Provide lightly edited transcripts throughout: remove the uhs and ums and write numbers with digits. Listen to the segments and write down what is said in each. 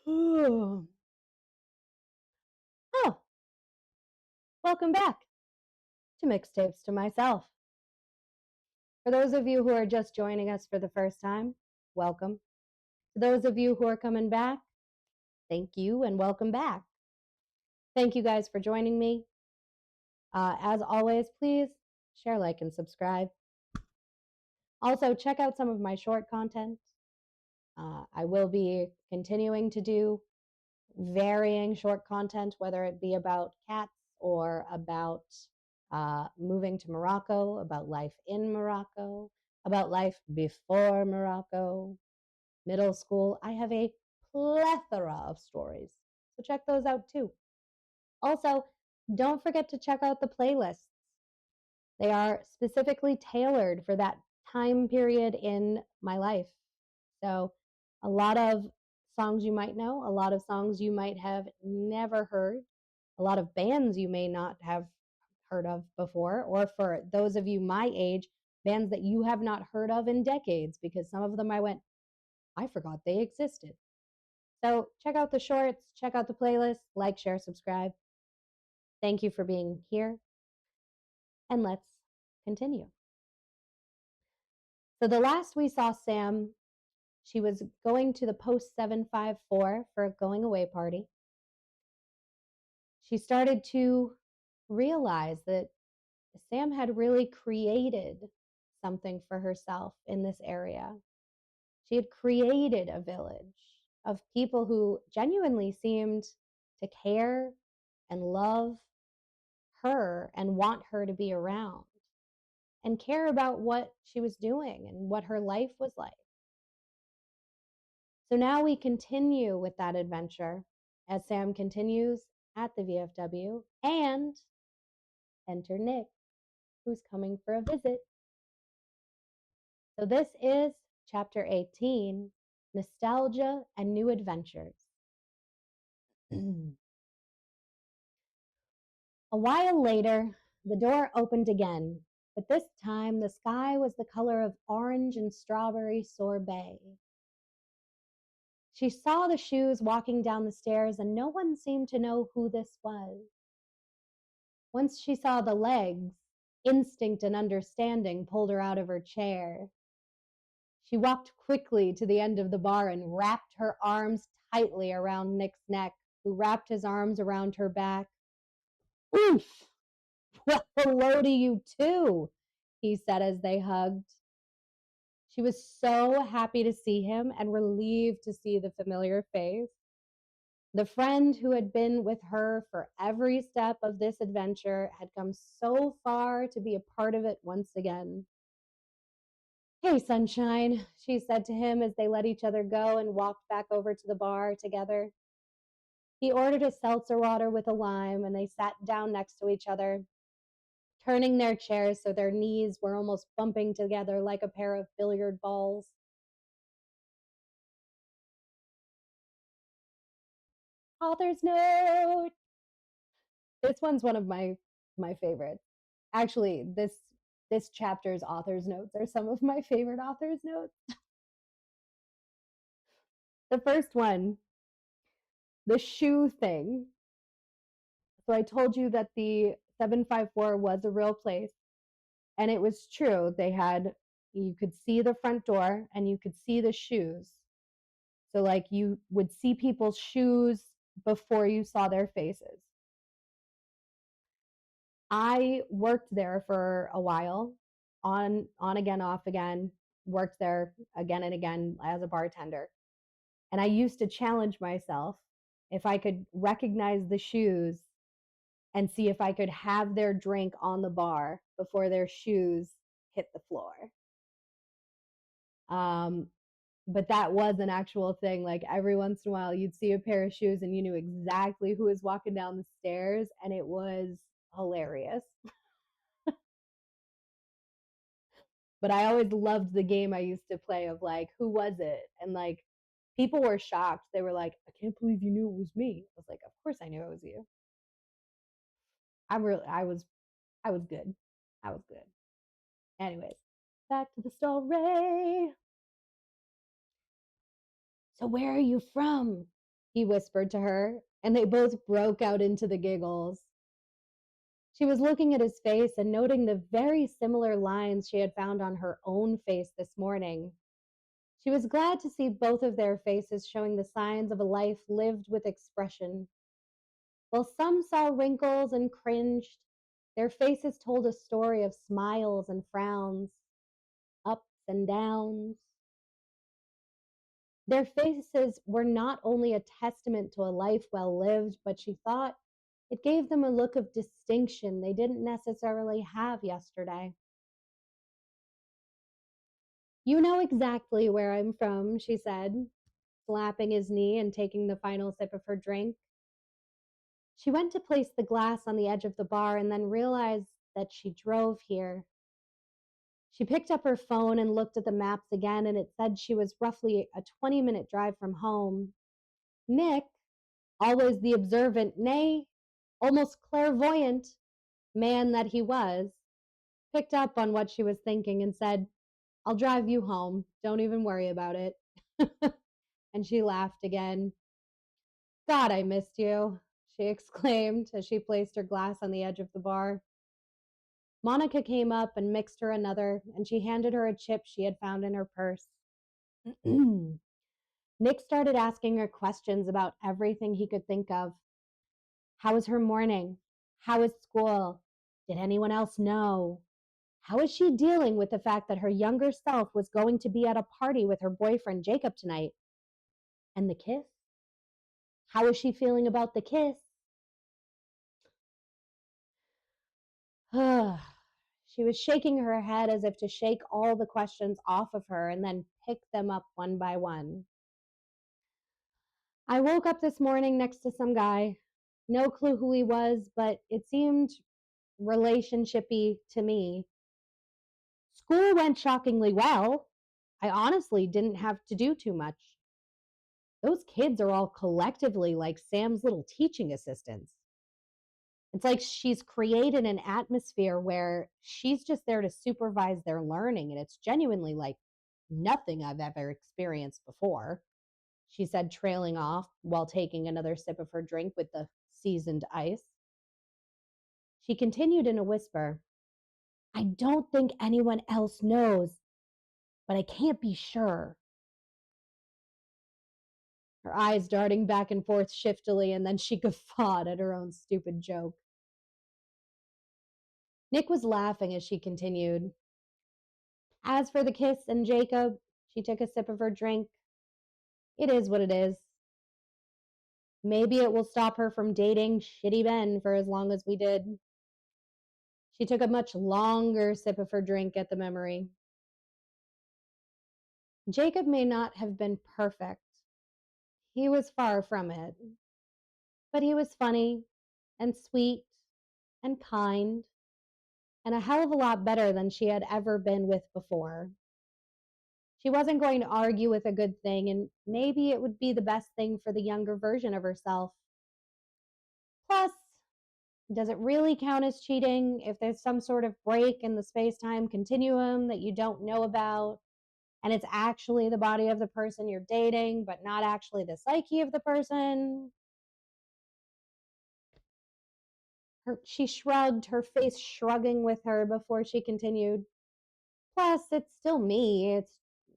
Oh, welcome back to Mixtapes to Myself. For those of you who are just joining us for the first time, welcome. For those of you who are coming back, thank you and welcome back. Thank you guys for joining me. As always, please share, like, and subscribe. Also, check out some of my short content. I will be continuing to do varying short content, whether it be about cats or about moving to Morocco, about life in Morocco, about life before Morocco, middle school. I have a plethora of stories. So check those out too. Also, don't forget to check out the playlists. They are specifically tailored for that time period in my life. So, a lot of songs you might know, a lot of songs you might have never heard, a lot of bands you may not have heard of before, or for those of you my age, bands that you have not heard of in decades, because some of them I forgot they existed. So, check out the shorts, check out the playlist, like, share, subscribe. Thank you for being here. And let's continue. So the last we saw Sam, she was going to the post 754 for a going away party. She started to realize that Sam had really created something for herself in this area. She had created a village of people who genuinely seemed to care and love her and want her to be around and care about what she was doing and what her life was like. So now we continue with that adventure as Sam continues at the VFW and enter Nick, who's coming for a visit. So this is chapter 18, Nostalgia and New Adventures. A while later, the door opened again, but this time the sky was the color of orange and strawberry sorbet. She saw the shoes walking down the stairs, and no one seemed to know who this was. Once she saw the legs, instinct and understanding pulled her out of her chair. She walked quickly to the end of the bar and wrapped her arms tightly around Nick's neck, who wrapped his arms around her back. Oof! Well, hello to you too, he said as they hugged. She was so happy to see him and relieved to see the familiar face. The friend who had been with her for every step of this adventure had come so far to be a part of it once again. Hey, sunshine, she said to him as they let each other go and walked back over to the bar together. He ordered a seltzer water with a lime, and they sat down next to each other, turning their chairs so their knees were almost bumping together like a pair of billiard balls. Author's note. This one's one of my favorites. Actually, this chapter's author's notes are some of my favorite author's notes. The first one, the shoe thing. So I told you that the 754 was a real place, and it was true. You could see the front door and you could see the shoes. So like you would see people's shoes before you saw their faces. I worked there for a while, on again, off again, worked there again and again as a bartender. And I used to challenge myself if I could recognize the shoes and see if I could have their drink on the bar before their shoes hit the floor. But that was an actual thing. Like every once in a while, you'd see a pair of shoes and you knew exactly who was walking down the stairs, and it was hilarious. But I always loved the game I used to play of like, who was it? And like, people were shocked. They were like, I can't believe you knew it was me. I was like, of course I knew it was you. I was good. I was good. Anyways, back to the story. So where are you from? he whispered to her, and they both broke out into the giggles. She was looking at his face and noting the very similar lines she had found on her own face this morning. She was glad to see both of their faces showing the signs of a life lived with expression. While some saw wrinkles and cringed, their faces told a story of smiles and frowns, ups and downs. Their faces were not only a testament to a life well lived, but she thought it gave them a look of distinction they didn't necessarily have yesterday. You know exactly where I'm from, she said, slapping his knee and taking the final sip of her drink. She went to place the glass on the edge of the bar and then realized that she drove here. She picked up her phone and looked at the maps again, and it said she was roughly a 20-minute drive from home. Nick, always the observant, nay, almost clairvoyant man that he was, picked up on what she was thinking and said, I'll drive you home. Don't even worry about it. And she laughed again. God, I missed you, she exclaimed as she placed her glass on the edge of the bar. Monica came up and mixed her another, and she handed her a chip she had found in her purse. Nick started asking her questions about everything he could think of. How was her morning? How was school? Did anyone else know? How is she dealing with the fact that her younger self was going to be at a party with her boyfriend Jacob tonight? And the kiss? How is she feeling about the kiss? She was shaking her head as if to shake all the questions off of her and then pick them up one by one. I woke up this morning next to some guy. No clue who he was, but it seemed relationshipy to me. School went shockingly well. I honestly didn't have to do too much. Those kids are all collectively like Sam's little teaching assistants. It's like she's created an atmosphere where she's just there to supervise their learning, and it's genuinely like nothing I've ever experienced before, she said, trailing off while taking another sip of her drink with the seasoned ice. She continued in a whisper, I don't think anyone else knows, but I can't be sure. Her eyes darting back and forth shiftily, and then she guffawed at her own stupid joke. Nick was laughing as she continued. As for the kiss and Jacob, she took a sip of her drink. It is what it is. Maybe it will stop her from dating shitty Ben for as long as we did. She took a much longer sip of her drink at the memory. Jacob may not have been perfect. He was far from it. But he was funny and sweet and kind and a hell of a lot better than she had ever been with before. She wasn't going to argue with a good thing, and maybe it would be the best thing for the younger version of herself. Plus, does it really count as cheating if there's some sort of break in the space time continuum that you don't know about, and it's actually the body of the person you're dating, but not actually the psyche of the person? She shrugged, her face shrugging with her before she continued. Plus, it's still me.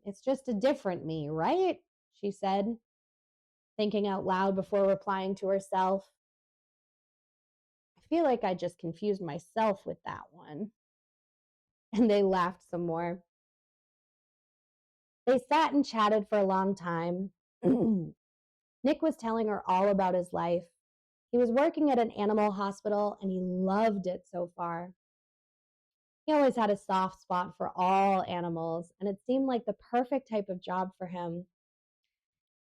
It's just a different me, right? She said, thinking out loud before replying to herself. I feel like I just confused myself with that one. And they laughed some more. They sat and chatted for a long time. Nick was telling her all about his life. He was working at an animal hospital and he loved it so far. He always had a soft spot for all animals, and it seemed like the perfect type of job for him.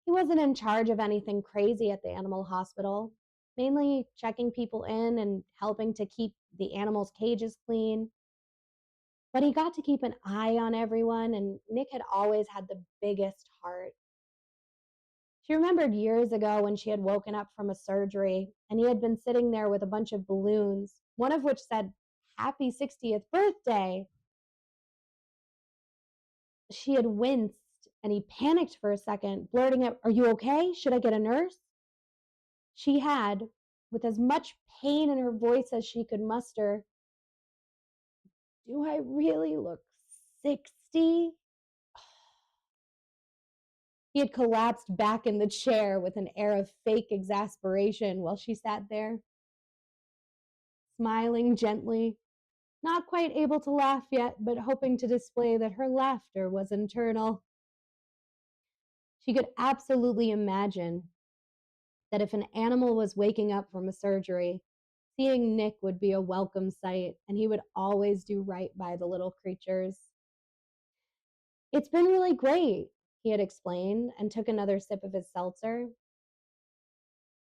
He wasn't in charge of anything crazy at the animal hospital, mainly checking people in and helping to keep the animals' cages clean. But he got to keep an eye on everyone, and Nick had always had the biggest heart. She remembered years ago when she had woken up from a surgery and he had been sitting there with a bunch of balloons, one of which said, Happy 60th birthday. She had winced and he panicked for a second, blurting out, Are you okay? Should I get a nurse? She had, with as much pain in her voice as she could muster, "Do I really look 60?" He had collapsed back in the chair with an air of fake exasperation while she sat there, smiling gently, not quite able to laugh yet, but hoping to display that her laughter was internal. She could absolutely imagine that if an animal was waking up from a surgery, seeing Nick would be a welcome sight, and he would always do right by the little creatures. "It's been really great," he had explained, and took another sip of his seltzer.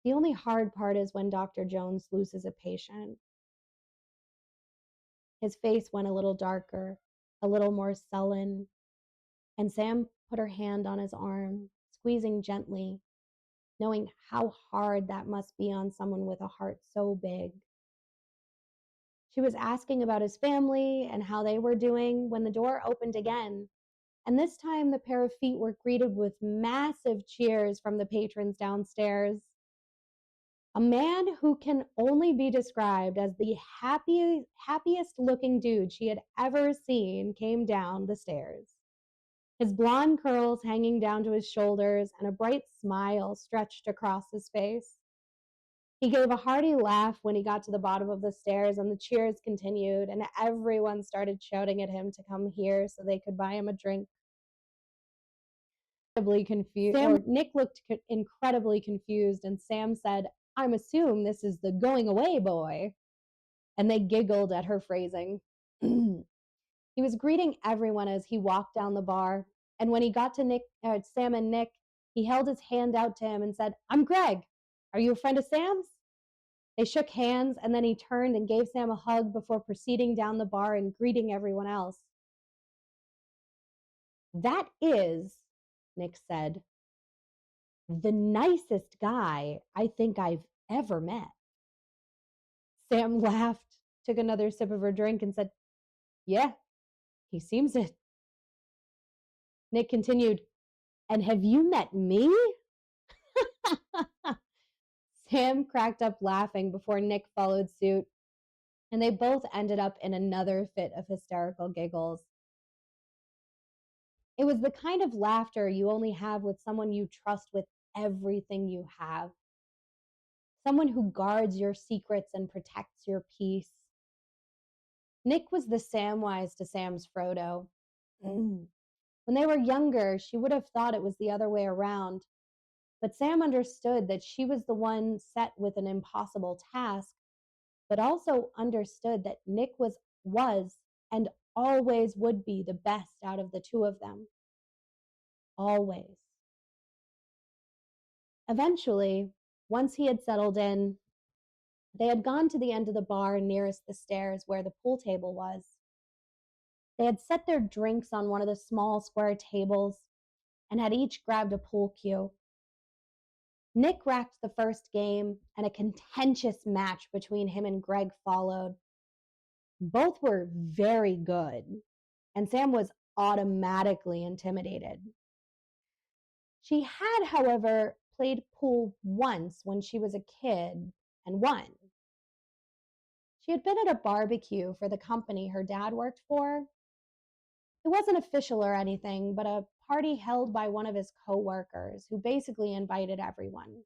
"The only hard part is when Dr. Jones loses a patient." His face went a little darker, a little more sullen, and Sam put her hand on his arm, squeezing gently, knowing how hard that must be on someone with a heart so big. She was asking about his family and how they were doing when the door opened again, and this time the pair of feet were greeted with massive cheers from the patrons downstairs. A man who can only be described as the happiest looking dude she had ever seen came down the stairs, his blonde curls hanging down to his shoulders and a bright smile stretched across his face. He gave a hearty laugh when he got to the bottom of the stairs, and the cheers continued, and everyone started shouting at him to come here so they could buy him a drink. Nick looked incredibly confused, and Sam said, "I'm assume this is the going away boy." And they giggled at her phrasing. He was greeting everyone as he walked down the bar, and when he got to Sam and Nick, he held his hand out to him and said, "I'm Greg. Are you a friend of Sam's?" They shook hands, and then he turned and gave Sam a hug before proceeding down the bar and greeting everyone else. "That is," Nick said, "the nicest guy I think I've ever met." Sam laughed, took another sip of her drink, and said, "Yeah, he seems it." Nick continued, "And have you met me?" Sam cracked up laughing before Nick followed suit, and they both ended up in another fit of hysterical giggles. It was the kind of laughter you only have with someone you trust with everything you have, someone who guards your secrets and protects your peace. Nick was the Samwise to Sam's Frodo. When they were younger, she would have thought it was the other way around, but Sam understood that she was the one set with an impossible task, but also understood that Nick was and always would be the best out of the two of them. Always. Eventually, once he had settled in, they had gone to the end of the bar nearest the stairs where the pool table was. They had set their drinks on one of the small square tables and had each grabbed a pool cue. Nick racked the first game, and a contentious match between him and Greg followed. Both were very good, and Sam was automatically intimidated. She had, however, played pool once when she was a kid and won. She had been at a barbecue for the company her dad worked for. It wasn't official or anything, but a party held by one of his coworkers who basically invited everyone.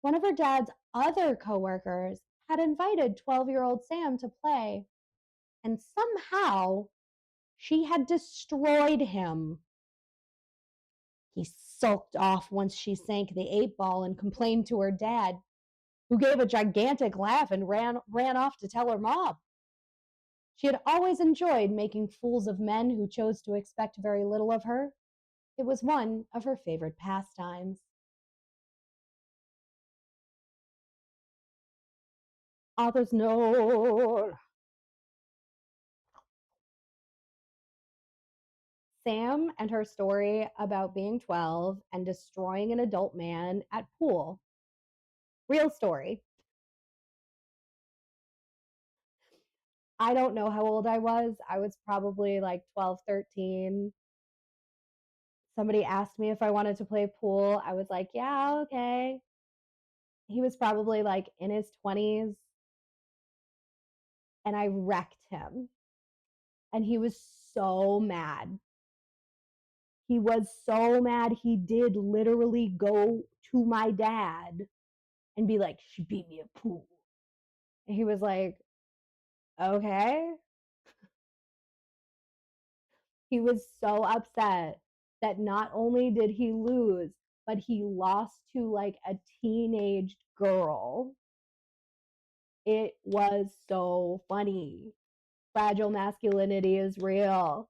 One of her dad's other coworkers had invited 12-year-old Sam to play, and somehow she had destroyed him. He sulked off once she sank the 8-ball and complained to her dad, who gave a gigantic laugh and ran off to tell her mom. She had always enjoyed making fools of men who chose to expect very little of her. It was one of her favorite pastimes. Author's note. Sam and her story about being 12 and destroying an adult man at pool. Real story. I don't know how old I was. I was probably like 12, 13. Somebody asked me if I wanted to play pool. I was like, yeah, okay. He was probably like in his 20s, and I wrecked him. And he was so mad. He was so mad. He did literally go to my dad and be like, she beat me at pool. And he was like, okay. He was so upset that not only did he lose, but he lost to like a teenage girl. It was so funny. Fragile masculinity is real.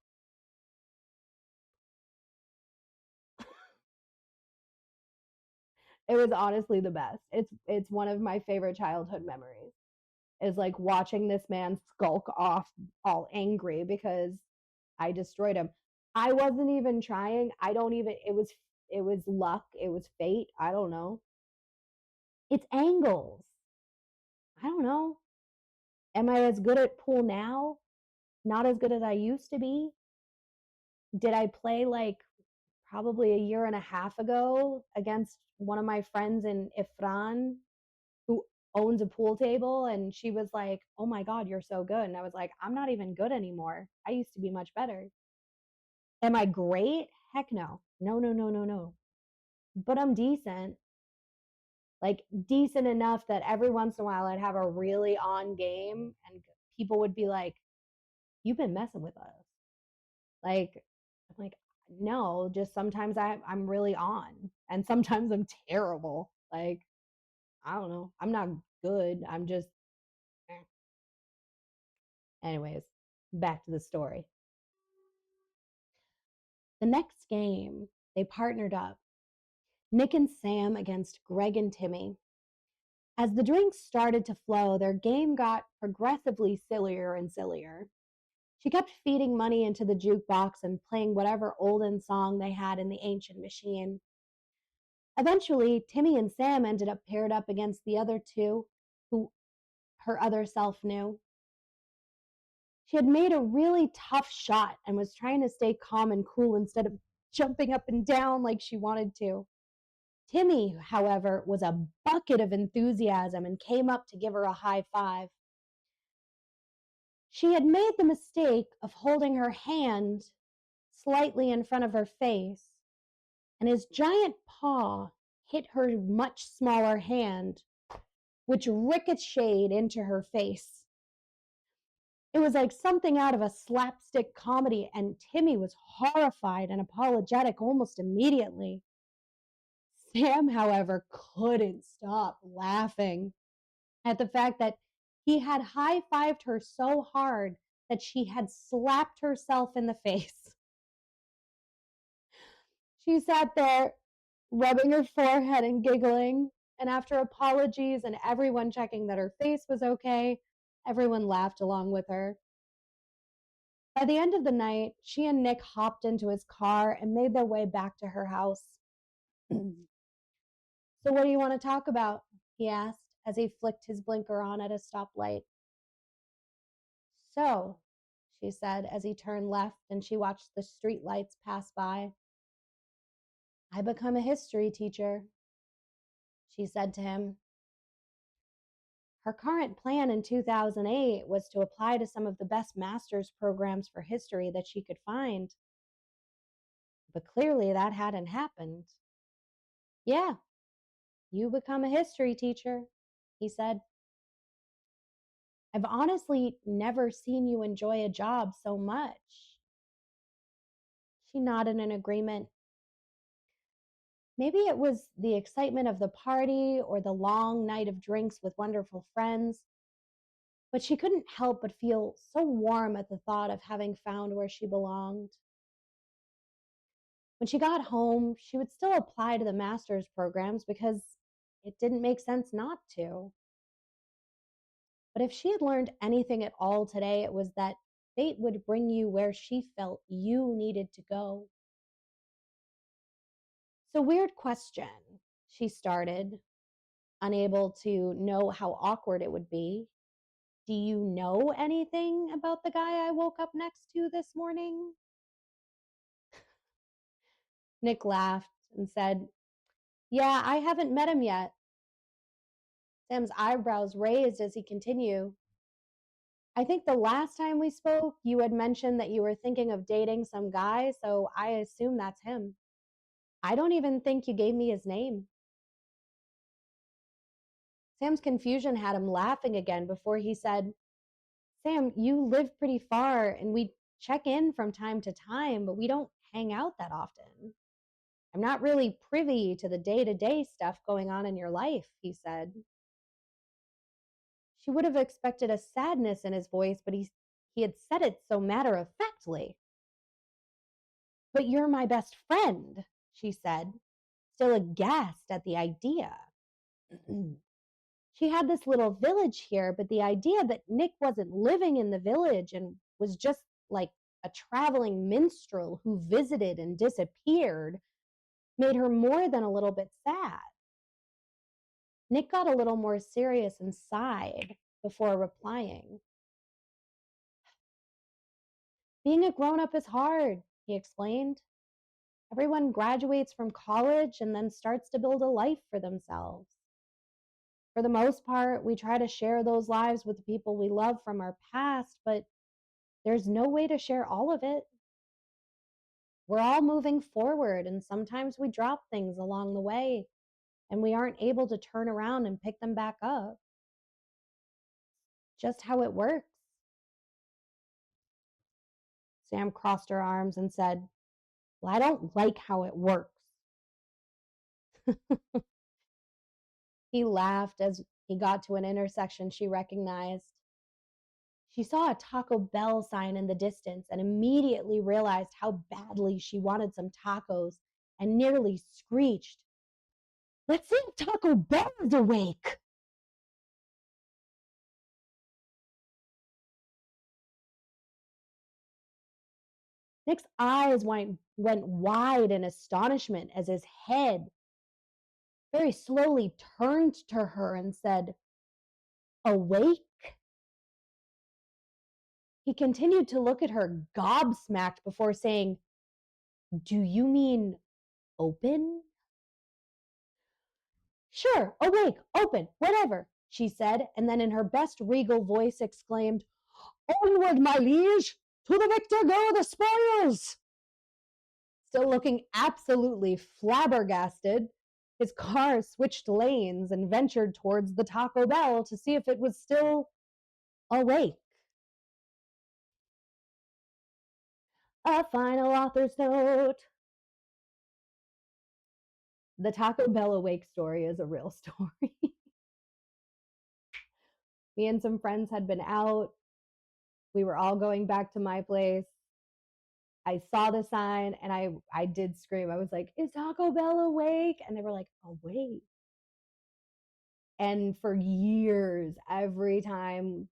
It was honestly the best. It's one of my favorite childhood memories. Is like watching this man skulk off all angry because I destroyed him. I wasn't even trying. I don't even it was luck, it was fate. I don't know. It's angles. I don't know. Am I as good at pool now? Not as good as I used to be. Did I play like probably a year and a half ago against one of my friends in Ifran who owns a pool table, and she was like, "Oh my god, you're so good." And I was like, "I'm not even good anymore. I used to be much better." Am I great? Heck no. No, no, no, no, no. But I'm decent. Like decent enough that every once in a while I'd have a really on game and people would be like, "You've been messing with us." Like I'm like, "No, just sometimes I'm really on and sometimes I'm terrible." Like, I don't know. I'm not good. I'm just eh. Anyways, back to the story. The next game, they partnered up, Nick and Sam against Greg and Timmy. As the drinks started to flow, their game got progressively sillier and sillier. She kept feeding money into the jukebox and playing whatever olden song they had in the ancient machine. Eventually, Timmy and Sam ended up paired up against the other two who her other self knew. She had made a really tough shot and was trying to stay calm and cool instead of jumping up and down like she wanted to. Timmy, however, was a bucket of enthusiasm and came up to give her a high five. She had made the mistake of holding her hand slightly in front of her face, and his giant paw hit her much smaller hand, which ricocheted into her face. It was like something out of a slapstick comedy, and Timmy was horrified and apologetic almost immediately. Sam, however, couldn't stop laughing at the fact that he had high fived her so hard that she had slapped herself in the face. She sat there, rubbing her forehead and giggling, and after apologies and everyone checking that her face was okay, everyone laughed along with her. By the end of the night, she and Nick hopped into his car and made their way back to her house. "So, what do you want to talk about?" he asked as he flicked his blinker on at a stoplight. "So," she said as he turned left and she watched the street lights pass by. "I become a history teacher," she said to him. Her current plan in 2008 was to apply to some of the best master's programs for history that she could find. But clearly that hadn't happened. "Yeah, you become a history teacher," he said. "I've honestly never seen you enjoy a job so much." She nodded in agreement. Maybe it was the excitement of the party or the long night of drinks with wonderful friends, but she couldn't help but feel so warm at the thought of having found where she belonged. When she got home, she would still apply to the master's programs because it didn't make sense not to. But if she had learned anything at all today, it was that fate would bring you where she felt you needed to go. "So, weird question," she started, unable to know how awkward it would be. "Do you know anything about the guy I woke up next to this morning?" Nick laughed and said, "Yeah, I haven't met him yet." Sam's eyebrows raised as he continued. I think the last time we spoke, you had mentioned that you were thinking of dating some guy, so I assume that's him. I don't even think you gave me his name. Sam's confusion had him laughing again before he said, Sam, you live pretty far and we check in from time to time, but we don't hang out that often. I'm not really privy to the day-to-day stuff going on in your life, he said. She would have expected a sadness in his voice, but he had said it so matter-of-factly. But you're my best friend, she said, still aghast at the idea. She had this little village here, but the idea that Nick wasn't living in the village and was just like a traveling minstrel who visited and disappeared made her more than a little bit sad. Nick got a little more serious and sighed before replying. Being a grown-up is hard, he explained. Everyone graduates from college and then starts to build a life for themselves. For the most part, we try to share those lives with the people we love from our past, but there's no way to share all of it. We're all moving forward, and sometimes we drop things along the way, and we aren't able to turn around and pick them back up. Just how it works. Sam crossed her arms and said, Well, I don't like how it works. He laughed as he got to an intersection she recognized. She saw a Taco Bell sign in the distance and immediately realized how badly she wanted some tacos and nearly screeched, Let's see if Taco Bell is awake. Nick's eyes went wide in astonishment as his head very slowly turned to her and said, Awake? He continued to look at her gobsmacked before saying, Do you mean open? Sure, awake, open, whatever, she said, and then in her best regal voice exclaimed, Onward, my liege! To the victor go the spoils! Still looking absolutely flabbergasted, his car switched lanes and ventured towards the Taco Bell to see if it was still awake. A final author's note. The Taco Bell awake story is a real story. Me and some friends had been out. We were all going back to my place. I saw the sign and I did scream. I was like, Is Taco Bell awake? And they were like, Awake. And for years, every time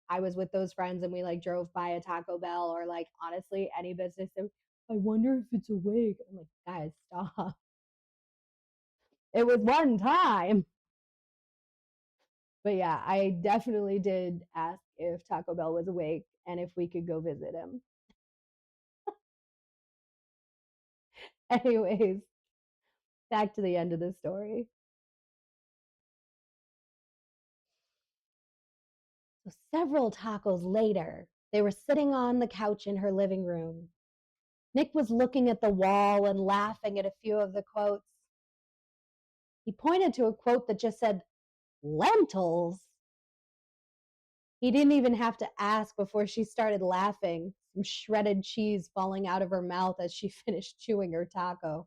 I was with those friends and we drove by a Taco Bell or honestly any business, I wonder if it's awake. I'm like, guys, stop. It was one time. But yeah, I definitely did ask if Taco Bell was awake and if we could go visit him. Anyways, back to the end of the story. So several tacos later, they were sitting on the couch in her living room. Nick was looking at the wall and laughing at a few of the quotes. He pointed to a quote that just said, Lentils? He didn't even have to ask before she started laughing, some shredded cheese falling out of her mouth as she finished chewing her taco.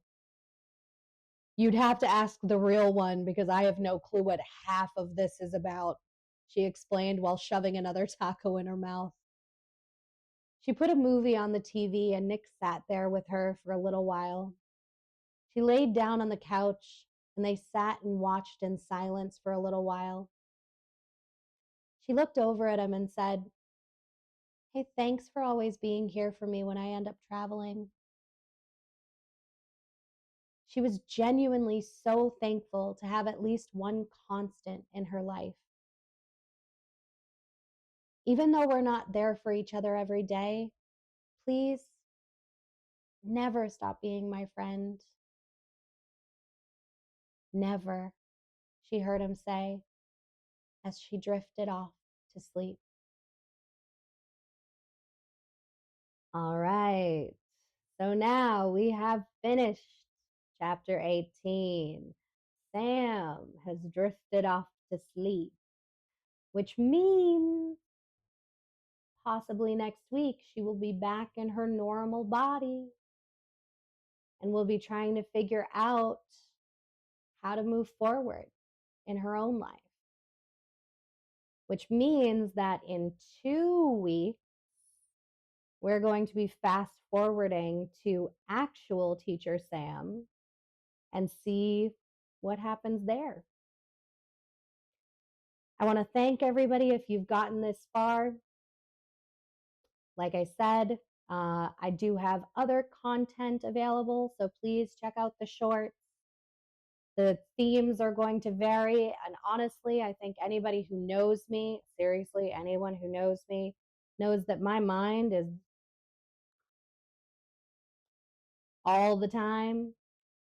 You'd have to ask the real one because I have no clue what half of this is about, she explained while shoving another taco in her mouth. She put a movie on the TV and Nick sat there with her for a little while. She laid down on the couch and they sat and watched in silence for a little while. She looked over at him and said, Hey, thanks for always being here for me when I end up traveling. She was genuinely so thankful to have at least one constant in her life. Even though we're not there for each other every day, please never stop being my friend. Never, she heard him say. as she drifted off to sleep. All right. So now we have finished chapter 18. Sam has drifted off to sleep, which means possibly next week she will be back in her normal body and will be trying to figure out how to move forward in her own life. Which means that in 2 weeks, we're going to be fast forwarding to actual teacher Sam and see what happens there. I want to thank everybody if you've gotten this far. Like I said, I do have other content available, so please check out the shorts. The themes are going to vary, and honestly, I think anybody who knows me, seriously, anyone who knows me, knows that my mind is all the time.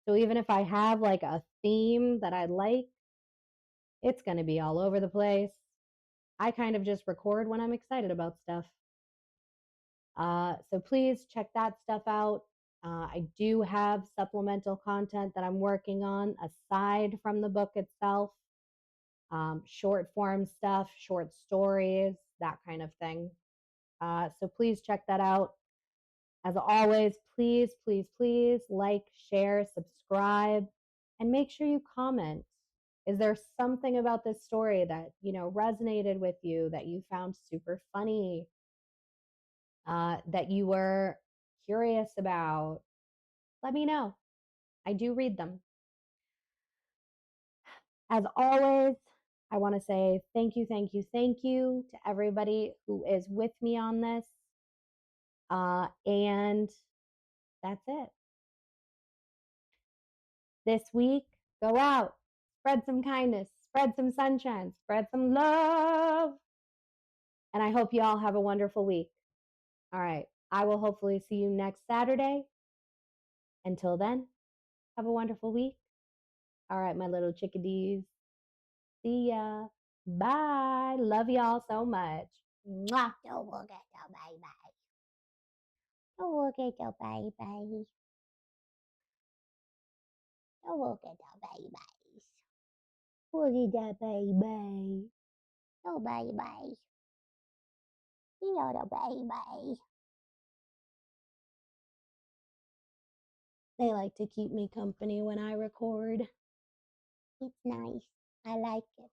So even if I have like a theme that I like, it's going to be all over the place. I kind of just record when I'm excited about stuff. So please check that stuff out. I do have supplemental content that I'm working on aside from the book itself. Short form stuff, short stories, that kind of thing. So please check that out. As always, please, please, please like, share, subscribe, and make sure you comment. Is there something about this story that, resonated with you, that you found super funny, that you were curious about? Let me know. I do read them. As always, I want to say thank you, thank you, thank you to everybody who is with me on this. And that's it. This week, go out, spread some kindness, spread some sunshine, spread some love. And I hope you all have a wonderful week. All right. I will hopefully see you next Saturday. Until then, have a wonderful week. All right, my little chickadees. See ya. Bye. Love y'all so much. Mwah. Don't look at your baby. Don't look at your baby. Don't look at your babies. Look at that baby. No baby. You know the baby. They like to keep me company when I record. It's nice. I like it.